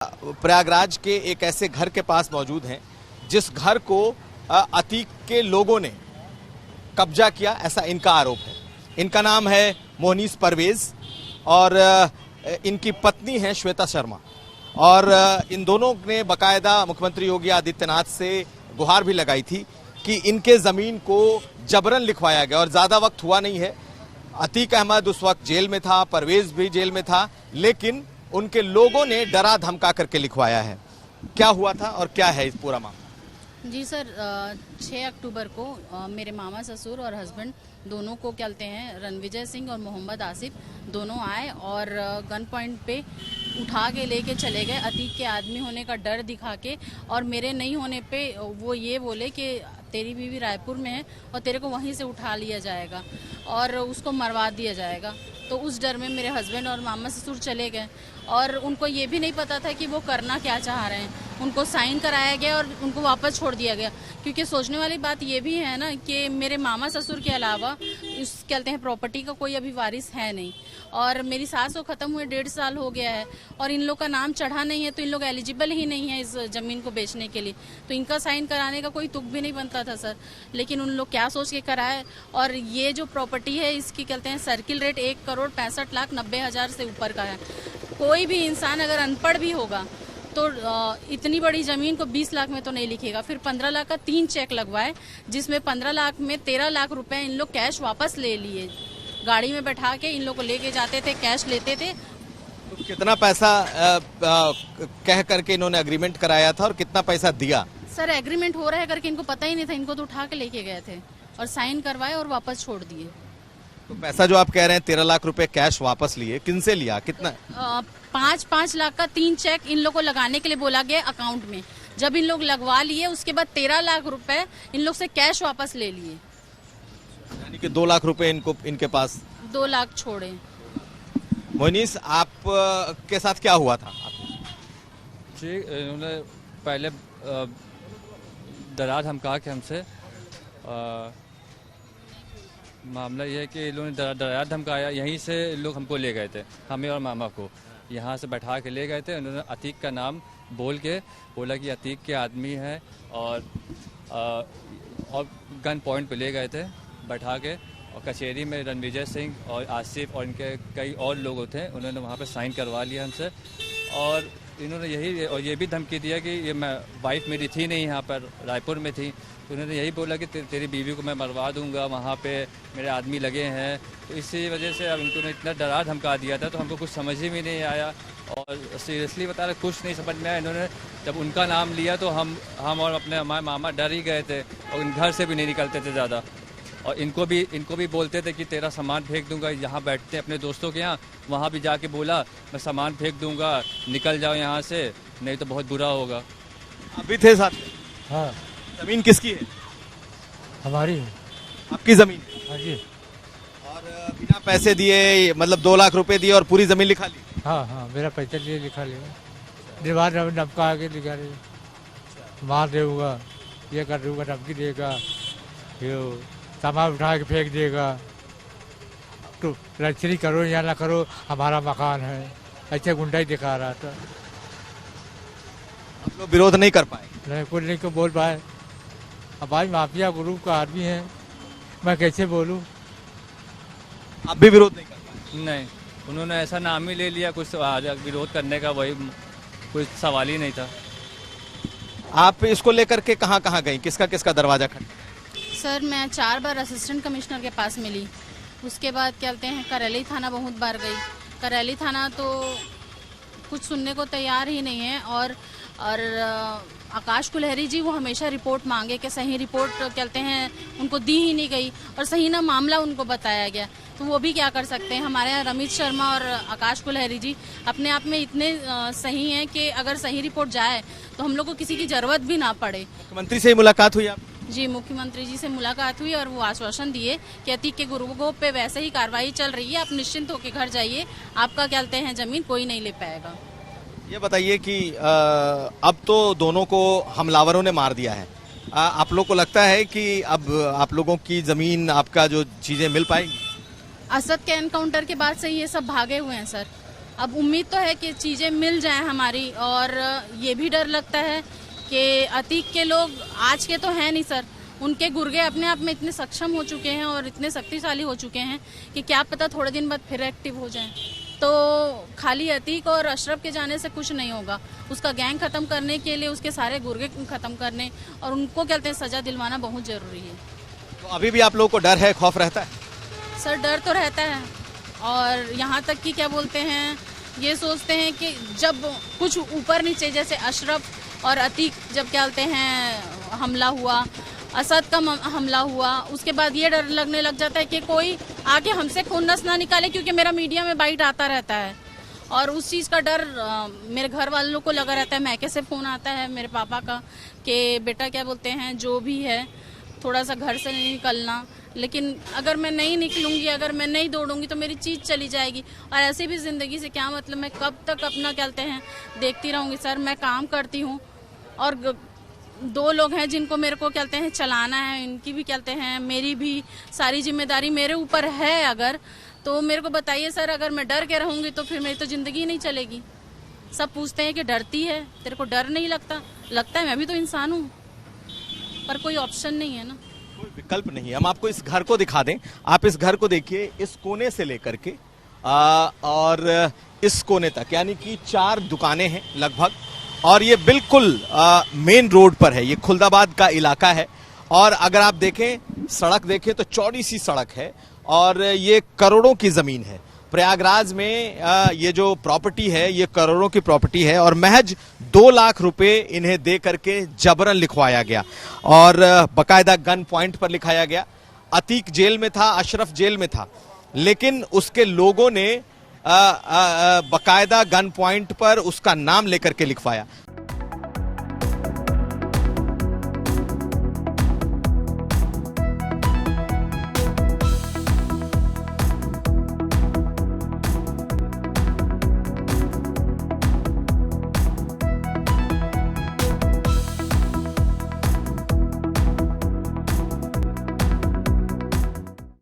प्रयागराज के एक ऐसे घर के पास मौजूद हैं जिस घर को अतीक के लोगों ने कब्जा किया, ऐसा इनका आरोप है। इनका नाम है मोहनीस परवेज और इनकी पत्नी है श्वेता शर्मा। और इन दोनों ने बाकायदा मुख्यमंत्री योगी आदित्यनाथ से गुहार भी लगाई थी कि इनके जमीन को जबरन लिखवाया गया और ज्यादा वक्त हुआ नहीं है। अतीक अहमद उस वक्त जेल में था, परवेज भी जेल में था, लेकिन उनके लोगों ने डरा धमका करके लिखवाया है। क्या हुआ था और क्या है इस पूरा मामला? जी सर, 6 अक्टूबर को मेरे मामा ससुर और हस्बैंड दोनों को कहते हैं रणविजय सिंह और मोहम्मद आसिफ दोनों आए और गन पॉइंट पे उठा के लेके चले गए। अतीक के आदमी होने का डर दिखा के और मेरे नहीं होने पे वो ये बोले कि तेरी बीवी रायपुर में है और तेरे को वहीं से उठा लिया जाएगा और उसको मरवा दिया जाएगा। तो उस डर में मेरे हस्बैंड और मामा ससुर चले गए और उनको ये भी नहीं पता था कि वो करना क्या चाह रहे हैं। उनको साइन कराया गया और उनको वापस छोड़ दिया गया, क्योंकि सोचने वाली बात ये भी है ना कि मेरे मामा ससुर के अलावा इस कहते हैं प्रॉपर्टी का कोई अभी वारिस है नहीं और मेरी सास को ख़त्म हुए 1.5 साल हो गया है और इन लोग का नाम चढ़ा नहीं है, तो इन लोग एलिजिबल ही नहीं है इस ज़मीन को बेचने के लिए। तो इनका साइन कराने का कोई तुक भी नहीं बनता था सर, लेकिन उन लोग क्या सोच के कराए। और ये जो प्रॉपर्टी है इसकी कहते हैं सर्किल रेट 1,65,90,000 से ऊपर का है। कोई भी इंसान अगर अनपढ़ भी होगा तो इतनी बड़ी ज़मीन को 20 लाख में तो नहीं लिखेगा। फिर 15 लाख का 3 चेक लगवाए, जिसमें 15 लाख में 13 लाख रुपए इन लोग कैश वापस ले लिए। गाड़ी में बैठा के इन लोग को लेके जाते थे, कैश लेते थे। तो कितना पैसा कह करके इन्होंने एग्रीमेंट कराया था और कितना पैसा दिया? सर एग्रीमेंट हो रहा है करके इनको पता ही नहीं था, इनको तो उठा के लेके गए थे और साइन करवाए और वापस छोड़ दिए। तो पैसा जो आप कह रहे हैं 13 लाख रुपए कैश वापस लिए, किन से लिया, कितना? 5-5 लाख का 3 चेक इन लोग को लगाने के लिए बोला गया अकाउंट में। जब इन लोग लगवा लिए उसके बाद 13 लाख रुपए इन लोग से कैश वापस ले लिए, यानी कि 2 लाख रुपए इनके पास 2 लाख छोड़े। मोहनीस, आप के साथ क्या हुआ था? जी, इन्होंने पहले डरा धमका के हमसे मामला यह है कि इन लोगों ने डराया धमकाया। यहीं से लोग हमको ले गए थे, हमें और मामा को यहाँ से बैठा के ले गए थे। उन्होंने अतीक का नाम बोल के बोला कि अतीक के आदमी है और गन पॉइंट पे ले गए थे बैठा के। और कचहरी में रणविजय सिंह और आसिफ और इनके कई और लोग थे, उन्होंने वहाँ पे साइन करवा लिया हमसे। और इन्होंने ये भी धमकी दिया कि ये वाइफ मेरी थी नहीं, यहाँ पर रायपुर में थी, तो उन्होंने यही बोला कि तेरी बीवी को मैं मरवा दूंगा, वहाँ पे मेरे आदमी लगे हैं। तो इसी वजह से अब इनको इतना डरा धमका दिया था, तो हमको कुछ समझ ही में नहीं आया और सीरियसली बता रहे कुछ नहीं समझ में आया। इन्होंने जब उनका नाम लिया तो हम और हमारे मामा डर ही गए थे और घर से भी नहीं निकलते थे ज़्यादा। और इनको भी बोलते थे कि तेरा सामान फेंक दूंगा। यहाँ बैठते अपने दोस्तों के यहाँ, वहाँ भी जाके बोला मैं सामान फेंक दूंगा, निकल जाओ यहाँ से, नहीं तो बहुत बुरा होगा। अभी थे साथ में? हाँ। जमीन किसकी है? हमारी है। आपकी जमीन? हाँ जी। और बिना पैसे दिए, मतलब 2 लाख रुपए दिए और पूरी जमीन लिखा ली? हाँ, मेरा पैसा लिए लिखा लिया, दीवार नपका के लिखा लिया, मार देगा, ये कर दूंगा, धमकी देगा, ये सामान उठा के फेंक देगा, तो रजिस्ट्री करो या ना करो, हमारा मकान है, ऐसे गुंडा ही दिखा रहा था। आप लोग विरोध नहीं कर पाए? नहीं, कुछ नहीं को बोल पाए। अब भाई माफिया ग्रुप का आदमी है, मैं कैसे बोलूं? आप भी विरोध नहीं कर पाए? नहीं, उन्होंने ऐसा नाम ही ले लिया, कुछ विरोध करने का वही कुछ सवाल ही नहीं था। आप इसको लेकर के कहाँ कहाँ गई, किसका किसका दरवाजा खटखटाया? सर मैं 4 बार असिस्टेंट कमिश्नर के पास मिली, उसके बाद कहते हैं करैली थाना बहुत बार गई। करैली थाना तो कुछ सुनने को तैयार ही नहीं है और आकाश कुलहरी जी वो हमेशा रिपोर्ट मांगे कि सही रिपोर्ट कहते हैं उनको दी ही नहीं गई और सही ना मामला उनको बताया गया, तो वो भी क्या कर सकते हैं। हमारे यहाँ रमित शर्मा और आकाश कुलहरी जी अपने आप में इतने सही हैं कि अगर सही रिपोर्ट जाए तो हम लोग को किसी की ज़रूरत भी ना पड़े। मुख्यमंत्री से मुलाकात हुई आप? जी, मुख्यमंत्री जी से मुलाकात हुई और वो आश्वासन दिए कि अतीक के गुरुगोप पे वैसे ही कार्रवाई चल रही है, आप निश्चिंत होकर घर जाइए, आपका कहते हैं ज़मीन कोई नहीं ले पाएगा। ये बताइए कि अब तो दोनों को हमलावरों ने मार दिया है, आप लोग को लगता है कि अब आप लोगों की जमीन, आपका जो चीजें मिल पाएंगी? असद के एनकाउंटर के बाद से ये सब भागे हुए हैं सर। अब उम्मीद तो है कि चीज़ें मिल जाएं हमारी, और ये भी डर लगता है कि अतीक के लोग आज के तो हैं नहीं सर, उनके गुर्गे अपने आप में इतने सक्षम हो चुके हैं और इतने शक्तिशाली हो चुके हैं कि क्या पता थोड़े दिन बाद फिर एक्टिव हो जाएं। तो खाली अतीक और अशरफ के जाने से कुछ नहीं होगा, उसका गैंग खत्म करने के लिए उसके सारे गुर्गे खत्म करने और उनको कहते हैं सजा दिलवाना बहुत ज़रूरी है। तो अभी भी आप लोगों को डर है, खौफ रहता है? सर डर तो रहता है, और यहाँ तक कि क्या बोलते हैं, ये सोचते हैं कि जब कुछ ऊपर नीचे जैसे अशरफ और अतीक जब क्या बोलते हैं हमला हुआ, असद का हमला हुआ, उसके बाद ये डर लगने लग जाता है कि कोई आके हमसे खून नस ना निकाले, क्योंकि मेरा मीडिया में बाइट आता रहता है और उस चीज़ का डर मेरे घर वालों को लगा रहता है। मैके से फ़ोन आता है मेरे पापा का कि बेटा क्या बोलते हैं जो भी है थोड़ा सा घर से नहीं निकलना, लेकिन अगर मैं नहीं निकलूंगी, अगर मैं नहीं दौड़ूंगी तो मेरी चीज़ चली जाएगी, और ऐसे भी ज़िंदगी से क्या मतलब, मैं कब तक अपना कहते हैं देखती रहूंगी। सर मैं काम करती हूँ और 2 लोग हैं जिनको मेरे को कहते हैं चलाना है, इनकी भी कहते हैं, मेरी भी सारी जिम्मेदारी मेरे ऊपर है। अगर तो मेरे को बताइए सर, अगर मैं डर के रहूंगी तो फिर मेरी तो ज़िंदगी नहीं चलेगी। सब पूछते हैं कि डरती है, तेरे को डर नहीं लगता? लगता है, मैं भी तो इंसान हूँ, पर कोई ऑप्शन नहीं है ना, कोई विकल्प नहीं है। हम आपको इस घर को दिखा दें, आप इस घर को देखिए, इस कोने से लेकर के और इस कोने तक, यानी कि 4 दुकानें हैं लगभग, और ये बिल्कुल मेन रोड पर है, ये खुलदाबाद का इलाका है। और अगर आप देखें सड़क देखें तो चौड़ी सी सड़क है और ये करोड़ों की जमीन है। प्रयागराज में ये जो प्रॉपर्टी है ये करोड़ों की प्रॉपर्टी है और महज 2 लाख रुपए इन्हें दे करके जबरन लिखवाया गया और बकायदा गन पॉइंट पर लिखाया गया। अतीक जेल में था, अशरफ जेल में था, लेकिन उसके लोगों ने बकायदा गन पॉइंट पर उसका नाम लेकर के लिखवाया।